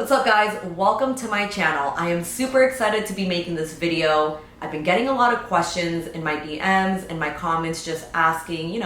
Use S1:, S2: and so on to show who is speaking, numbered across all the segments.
S1: What's up guys? Welcome to my channel. I am super excited to be making this video. I've been getting a lot of questions in my DMs and my comments just asking,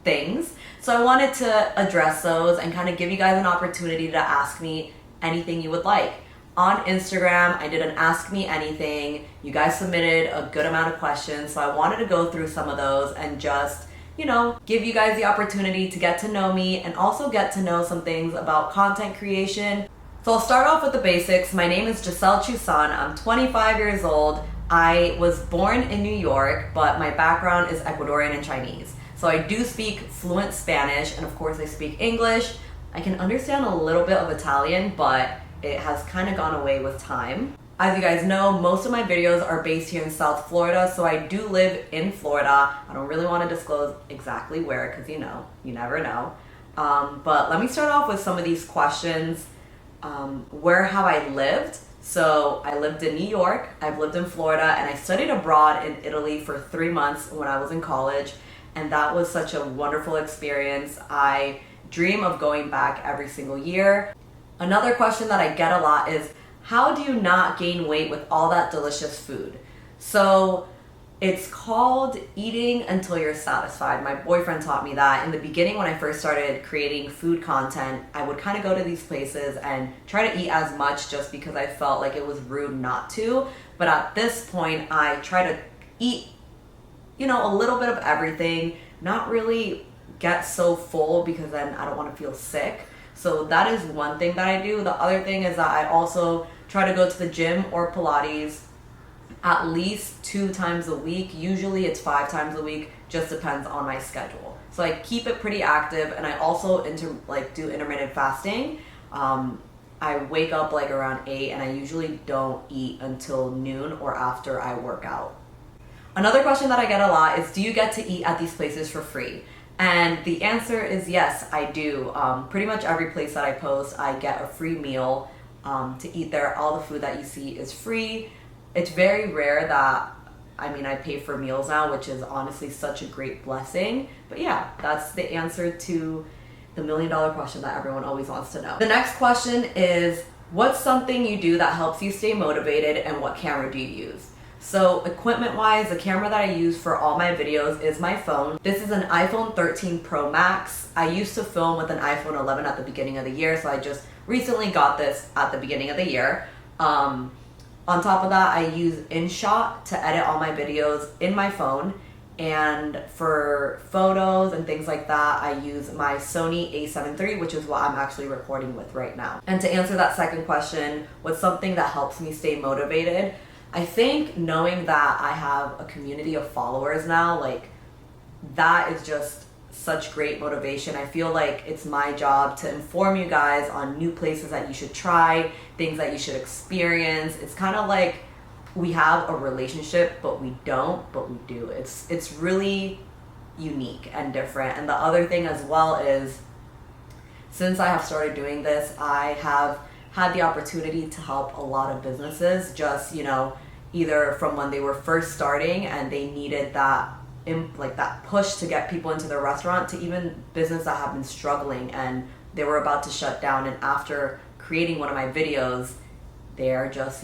S1: things. So I wanted to address those and kind of give you guys an opportunity to ask me anything you would like. On Instagram, I did an Ask Me Anything. You guys submitted a good amount of questions, so I wanted to go through some of those and just give you guys the opportunity to get to know me and also get to know some things about content creation. So I'll start off with the basics. My name is Giselle Chusan. I'm 25 years old. I was born in New York, but my background is Ecuadorian and Chinese. So I do speak fluent Spanish, and of course I speak English. I can understand a little bit of Italian, but it has kind of gone away with time. As you guys know, most of my videos are based here in South Florida, so I do live in Florida. I don't really want to disclose exactly where, because you never know. But let me start off with some of these questions. Where have I lived? So I lived in New York, I've lived in Florida, and I studied abroad in Italy for 3 months when I was in college, and that was such a wonderful experience. I dream of going back every single year. Another question that I get a lot is, how do you not gain weight with all that delicious food? So it's called eating until you're satisfied. My boyfriend taught me that. In the beginning, when I first started creating food content, I would kind of go to these places and try to eat as much just because I felt like it was rude not to. But at this point, I try to eat, a little bit of everything, not really get so full because then I don't want to feel sick. So that is one thing that I do. The other thing is that I also try to go to the gym or Pilates at least 2 times a week. Usually it's 5 times a week, just depends on my schedule. So I keep it pretty active, and I also do intermittent fasting. I wake up around 8, and I usually don't eat until noon or after I work out. Another question that I get a lot is, do you get to eat at these places for free? And the answer is yes, I do. Pretty much every place that I post, I get a free meal to eat there. All the food that you see is free. It's very rare that, I pay for meals now, which is honestly such a great blessing. But yeah, that's the answer to the $1 million question that everyone always wants to know. The next question is, what's something you do that helps you stay motivated, and what camera do you use? So equipment-wise, the camera that I use for all my videos is my phone. This is an iPhone 13 Pro Max. I used to film with an iPhone 11 at the beginning of the year, so I just recently got this at the beginning of the year. On top of that, I use InShot to edit all my videos in my phone. And for photos and things like that, I use my Sony a7 III, which is what I'm actually recording with right now. And to answer that second question, what's something that helps me stay motivated? I think knowing that I have a community of followers now, that is just such great motivation. I feel like it's my job to inform you guys on new places that you should try, things that you should experience. It's kind of like we have a relationship, but we don't, but we do. It's really unique and different. And the other thing as well is, since I have started doing this, I have had the opportunity to help a lot of businesses just, either from when they were first starting and they needed that push to get people into their restaurant, to even business that have been struggling and they were about to shut down, and after creating one of my videos, they're just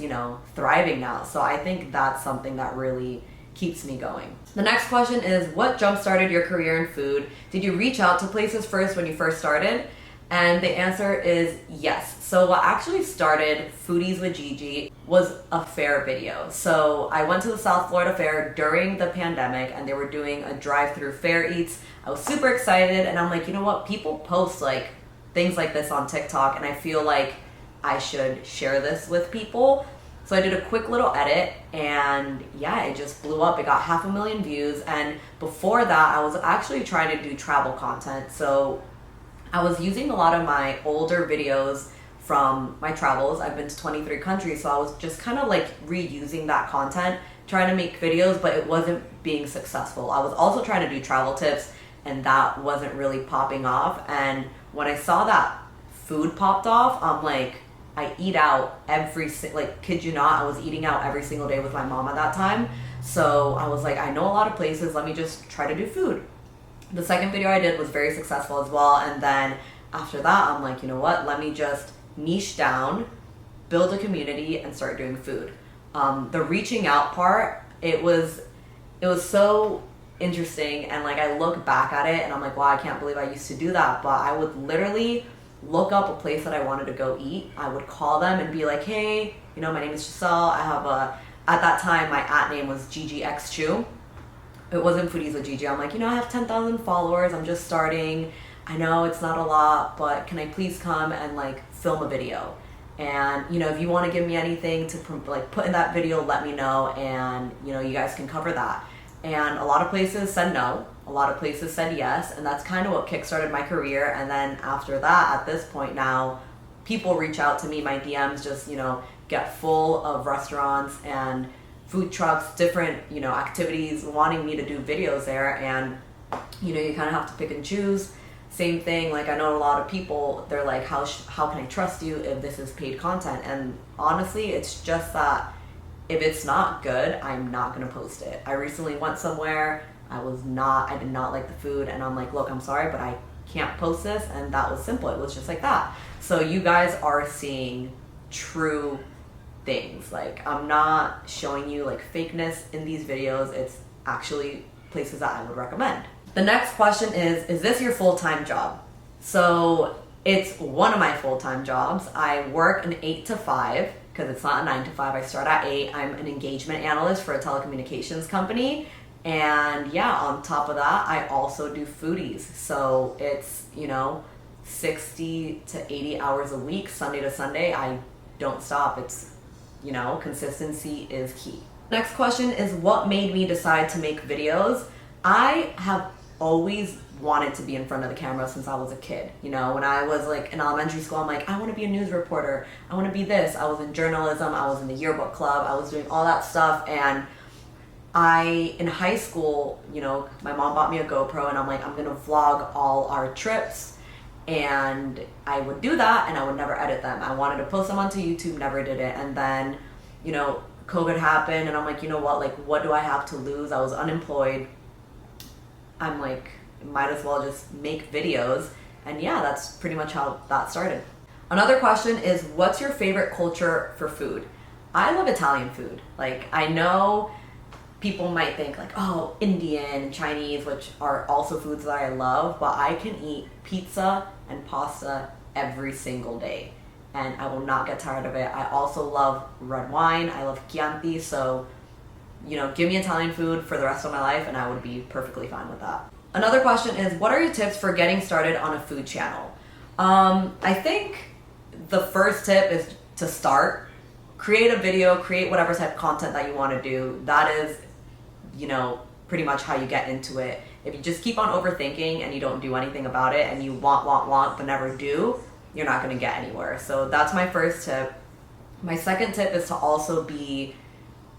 S1: thriving now. So I think that's something that really keeps me going. The next question is, what jump-started your career in food? Did you reach out to places first when you first started? And the answer is yes. So what actually started Foodies with Gigi was a fair video. So I went to the South Florida Fair during the pandemic, and they were doing a drive-through fair eats. I was super excited, and I'm like, you know what? People post things like this on TikTok, and I feel like I should share this with people. So I did a quick little edit, and yeah, it just blew up. It got 500,000 views, and before that, I was actually trying to do travel content. So I was using a lot of my older videos from my travels. I've been to 23 countries, so I was just kind of reusing that content, trying to make videos, but it wasn't being successful. I was also trying to do travel tips, and that wasn't really popping off. And when I saw that food popped off, I'm like, I eat out kid you not, I was eating out every single day with my mom at that time. So I was like, I know a lot of places, let me just try to do food. The second video I did was very successful as well, and then after that I'm like, you know what, let me just niche down build a community and start doing food. The reaching out part, it was so interesting, and like I look back at it and I'm like, wow, I can't believe I used to do that. But I would literally look up a place that I wanted to go eat. I would call them and be like, hey, you know, my name is Giselle. I have at that time my @name was GGXChew. It wasn't Foodies with Gigi. I'm like, you know, I have 10,000 followers. I'm just starting. I know it's not a lot, but can I please come and like film a video? And you know, if you want to give me anything to like put in that video, let me know, and you know, you guys can cover that. And a lot of places said no, a lot of places said yes, and that's kind of what kickstarted my career. And then after that, at this point now, people reach out to me, my DMs just, you know, get full of restaurants and food trucks, different, you know, activities, wanting me to do videos there. And you know, you kind of have to pick and choose. Same thing, like I know a lot of people, they're like, how can I trust you if this is paid content? And honestly, it's just that if it's not good, I'm not gonna post it. I recently went somewhere, I did not like the food, and I'm like, look, I'm sorry, but I can't post this. And that was simple. It was just like that. So you guys are seeing true things. Like, I'm not showing you like fakeness in these videos. It's actually places that I would recommend. The next question is this your full-time job? So it's one of my full-time jobs. I work an 8 to 5 because it's not a 9 to 5. I start at 8. I'm an engagement analyst for a telecommunications company. And yeah, on top of that, I also do Foodies. So it's, you know, 60 to 80 hours a week, Sunday to Sunday. I don't stop. It's, you know, consistency is key. Next question is, what made me decide to make videos? I have always wanted to be in front of the camera since I was a kid. You know, when I was like in elementary school, I'm like, I want to be a news reporter. I want to be this. I was in journalism. I was in the yearbook club. I was doing all that stuff. And in high school, you know, my mom bought me a GoPro, and I'm like, I'm going to vlog all our trips. And I would do that, and I would never edit them. I wanted to post them onto YouTube, never did it. And then, you know, COVID happened, and I'm like, you know what, like, what do I have to lose? I was unemployed. I'm like, might as well just make videos. And yeah, that's pretty much how that started. Another question is, what's your favorite culture for food? I love Italian food. Like, I know people might think like, oh, Indian, Chinese, which are also foods that I love, but I can eat pizza and pasta every single day, and I will not get tired of it. I also love red wine. I love Chianti. So, you know, give me Italian food for the rest of my life and I would be perfectly fine with that. Another question is, what are your tips for getting started on a food channel? I think the first tip is to start. Create a video, create whatever type of content that you want to do. That is, you know, pretty much how you get into it. If you just keep on overthinking and you don't do anything about it, and you want, but never do, you're not going to get anywhere. So that's my first tip. My second tip is to also be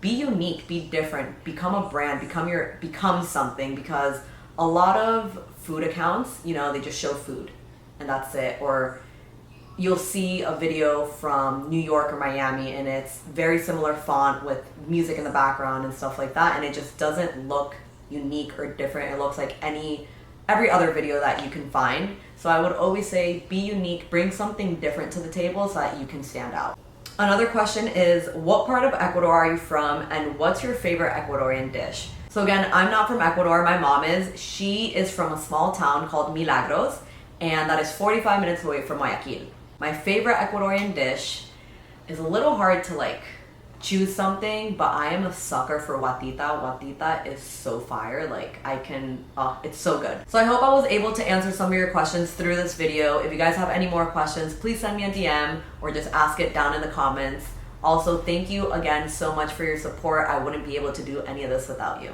S1: unique, be different, become a brand, become something, because a lot of food accounts, you know, they just show food and that's it. Or you'll see a video from New York or Miami and it's very similar font with music in the background and stuff like that, and it just doesn't look unique or different. It looks like every other video that you can find. So I would always say, be unique, bring something different to the table so that you can stand out. Another question is, what part of Ecuador are you from, and what's your favorite Ecuadorian dish? So again, I'm not from Ecuador, my mom is. She is from a small town called Milagros, and that is 45 minutes away from Guayaquil. My favorite Ecuadorian dish is a little hard to like choose something, but I am a sucker for guatita. Guatita is so fire, like it's so good. So I hope I was able to answer some of your questions through this video. If you guys have any more questions, please send me a DM or just ask it down in the comments. Also, thank you again so much for your support. I wouldn't be able to do any of this without you.